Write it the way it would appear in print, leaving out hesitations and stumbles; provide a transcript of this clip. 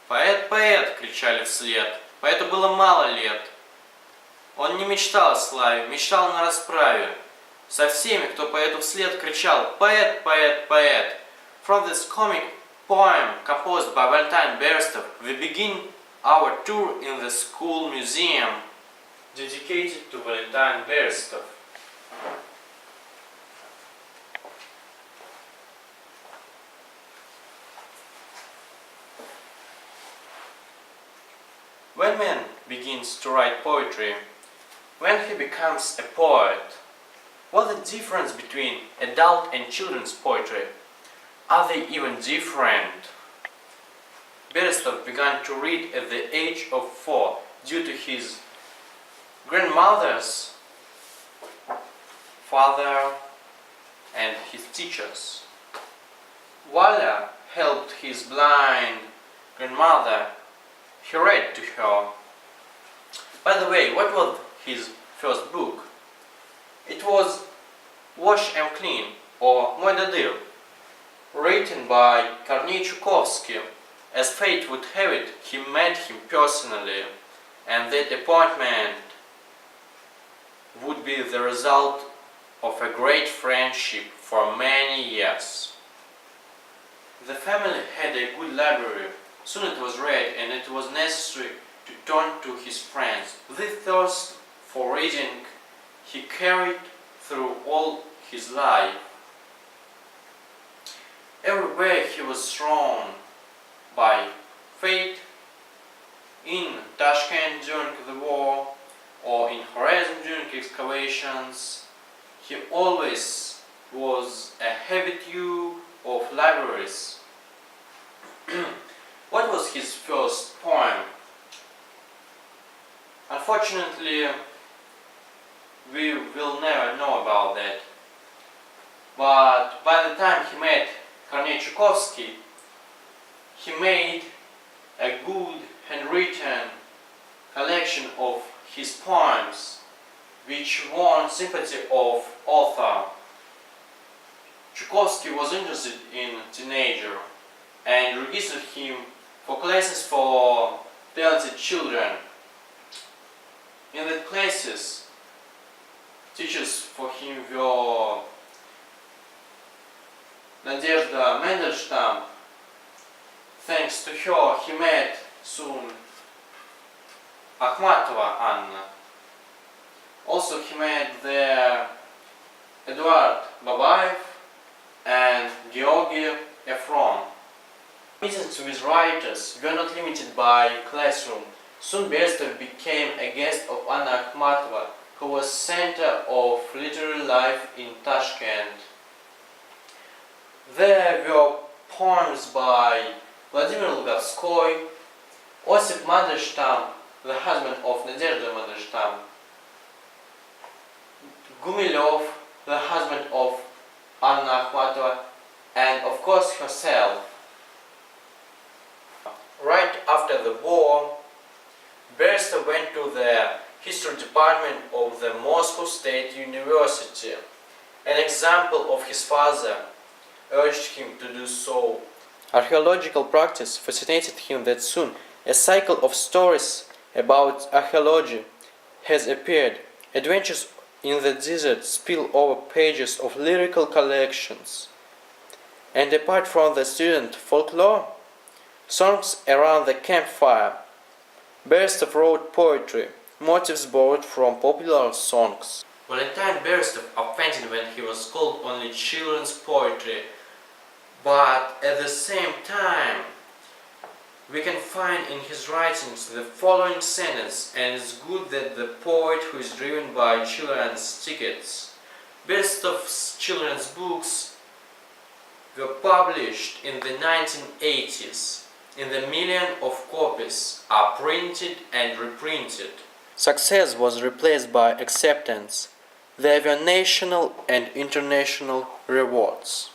«Поэт, поэт!» — кричали вслед. Поэту было мало лет. Он не мечтал о славе, мечтал на расправе. Со всеми, кто поэту вслед кричал «Поэт, поэт, поэт!» From this comic poem composed by Valentin Berestov, we begin our tour in the school museum dedicated to Valentin Berestov. When man begins to write poetry, when he becomes a poet, what's the difference between adult and children's poetry? Are they even different? Berestov began to read at the age of 4 due to his grandmother's father and his teachers. Walla helped his blind grandmother. He read to her. By the way, what was his first book? It was Wash and Clean, or Moего, written by Kornei Chukovsky. As fate would have it, he met him personally, and that appointment would be the result of a great friendship for many years. The family had a good library. Soon it was read, and it was necessary to turn to his friends. This thirst for reading he carried through all his life. Everywhere he was thrown by fate, in Tashkent during the war or in Khorazm during excavations. He always was a habitué of libraries. What was his first poem? Unfortunately, we will never know about that. But by the time he met Kornei Chukovsky, he made a good handwritten collection of his poems, which won sympathy of author. Chukovsky was interested in teenager and registered him for classes for talented children. In the classes, teachers for him were Надежда Мендельштам. Thanks to her, he met soon Akhmatova Anna. Also, he met there Eduard Babayev and Georgy Efron. Meetings with writers were not limited by classroom. Soon Berestov became a guest of Anna Akhmatova, who was center of literary life in Tashkent. There were poems by Vladimir Lugovskoy, Osip Mandelstam, the husband of Nadezhda Mandelstam, Gumilev, the husband of Anna Akhmatova, and of course herself. Right after the war, Berestov went to the history department of the Moscow State University. An example of his father urged him to do so. Archaeological practice fascinated him that soon a cycle of stories about archaeology has appeared. Adventures in the desert spill over pages of lyrical collections. And apart from the student folklore, songs around the campfire, Berestov wrote poetry, motifs borrowed from popular songs. Valentin Berestov offended when he was called only children's poetry, but at the same time we can find in his writings the following sentence, and it's good that the poet who is driven by children's tickets. Berestov's children's books were published in the 1980s. In the million of copies are printed and reprinted. Success was replaced by acceptance. There were national and international rewards.